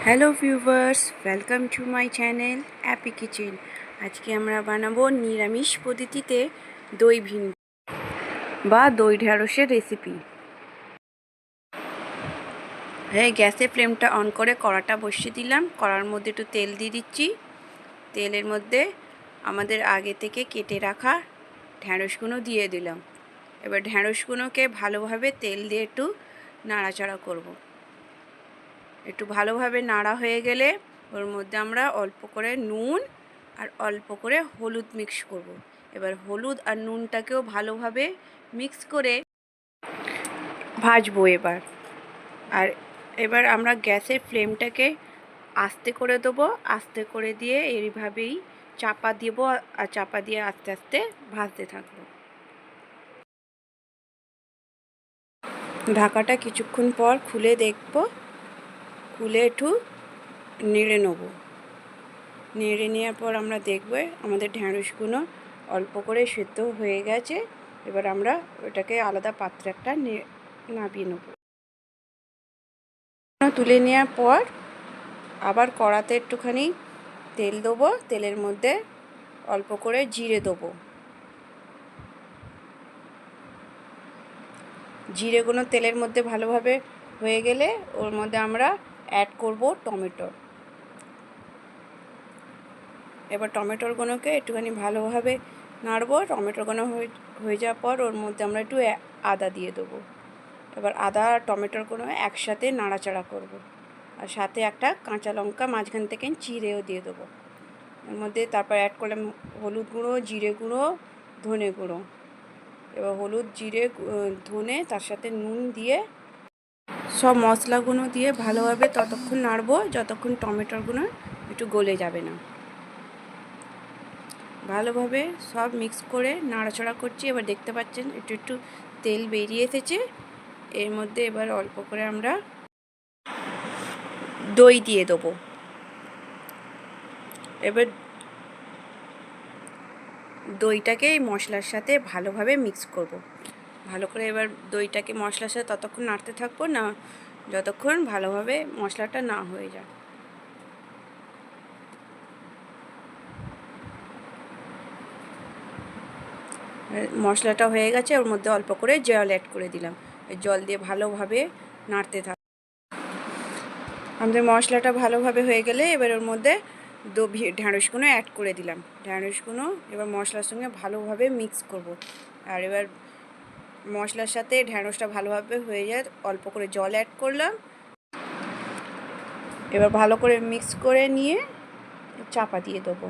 Hello viewers, welcome to my channel happy kitchen. আজকে আমরা বানাবো নিরামিষ পদ্ধতিতে দই ভিন্ডি বা দই ঢ্যাঁড়সের রেসিপি। হ্যাঁ, গ্যাসের ফ্লেমটা অন করে কড়াটা বসিয়ে দিলাম। কড়ার মধ্যে একটু তেল দিয়ে দিচ্ছি। তেলের মধ্যে আমাদের আগে থেকে কেটে রাখা ঢ্যাঁড়সগুলো দিয়ে দিলাম। এবার ঢ্যাঁড়সগুলোকে ভালোভাবে তেল দিয়ে একটু নাড়াচাড়া করব। একটু ভালোভাবে নাড়া হয়ে গেলে ওর মধ্যে আমরা অল্প করে নুন আর অল্প করে হলুদ মিক্স করব। এবার হলুদ আর নুনটাকেও ভালোভাবে মিক্স করে ভাজবো আর এবার আমরা গ্যাসের ফ্লেমটাকে আস্তে করে দেবো। আস্তে করে দিয়ে এইভাবেই চাপা দেব আর চাপা দিয়ে আস্তে আস্তে ভাজতে থাকবো। ঢাকাটা কিছুক্ষণ পর খুলে দেখব, খুলে একটু নেড়ে নেব। নেড়ে নেওয়ার পর আমরা দেখব আমাদের ঢ্যাঁড়সগুলো অল্প করে সেদ্ধ হয়ে গেছে। এবার আমরা ওটাকে আলাদা পাত্রে একটা নামিয়ে নেব। তুলে নেওয়ার পর আবার কড়াতে একটুখানি তেল দেবো। তেলের মধ্যে অল্প করে জিরে দেবো। জিরেগুলো তেলের মধ্যে ভালোভাবে হয়ে গেলে ওর মধ্যে আমরা অ্যাড করব টমেটো। এবার টমেটোগুলোকে একটুখানি ভালোভাবে নাড়বো। টমেটোগুলো হয়ে যাওয়ার পর ওর মধ্যে আমরা একটু আদা দিয়ে দেবো। এবার আদা আর টমেটোগুলো একসাথে নাড়াচাড়া করব। আর সাথে একটা কাঁচা লঙ্কা মাঝখান থেকে চিড়েও দিয়ে দেবো। এর মধ্যে তারপর অ্যাড করলাম হলুদ গুঁড়ো, জিরে গুঁড়ো, ধনে গুঁড়ো। এবার হলুদ, জিরে, ধনে তার সাথে নুন দিয়ে সব মশলাগুলো দিয়ে ভালোভাবে ততক্ষণ নাড়বো যতক্ষণ টমেটোগুলো একটু গলে যাবে না। ভালোভাবে সব মিক্স করে নাড়াচাড়া করছি। এবার দেখতে পাচ্ছেন একটু একটু তেল বেরিয়ে এসেছে। এর মধ্যে এবার অল্প করে আমরা দই দিয়ে দেবো। এবার দইটাকে এই মশলার সাথে ভালোভাবে মিক্স করব। ভালো করে এবার দইটাকে মশলার সাথে ততক্ষণ নাড়তে থাকবো না যতক্ষণ ভালোভাবে মশলাটা না হয়ে যায়। মশলাটা হয়ে গেছে, ওর মধ্যে অল্প করে জল অ্যাড করে দিলাম। জল দিয়ে ভালোভাবে নাড়তে থাক। আমাদের মশলাটা ভালোভাবে হয়ে গেলে এবার ওর মধ্যে ঢ্যাঁড়সগুলো অ্যাড করে দিলাম। ঢ্যাঁড়সগুলো এবার মশলার সঙ্গে ভালোভাবে মিক্স করব। আর এবার মশলার সাথে ঢ্যাঁড়সটা ভালোভাবে হয়ে যায়, অল্প করে জল অ্যাড করলাম। এবার ভালো করে মিক্স করে নিয়ে চাপা দিয়ে দেবো।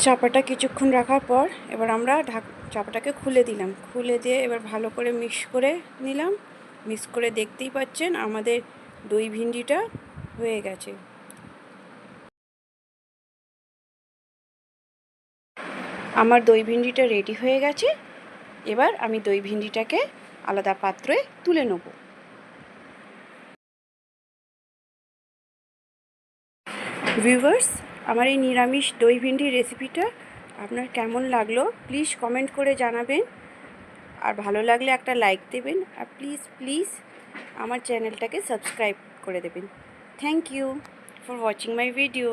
চাপাটা কিছুক্ষণ রাখার পর এবার আমরা চাপাটাকে খুলে দিলাম। খুলে দিয়ে এবার ভালো করে মিক্স করে নিলাম। মিক্স করে দেখতেই পাচ্ছেন আমাদের দই ভিন্ডিটা হয়ে গেছে। আমার দই ভিন্ডিটা রেডি হয়ে গেছে। এবার আমি দই ভিন্ডিটাকে আলাদা পাত্রে তুলে নেব। ভিউয়ার্স, আমার এই নিরামিষ দই ভিন্ডির রেসিপিটা আপনার কেমন লাগলো প্লিজ কমেন্ট করে জানাবেন। আর ভালো লাগলে একটা লাইক দেবেন। আর প্লিজ আমার চ্যানেলটাকে সাবস্ক্রাইব করে দেবেন। Thank you for watching my video.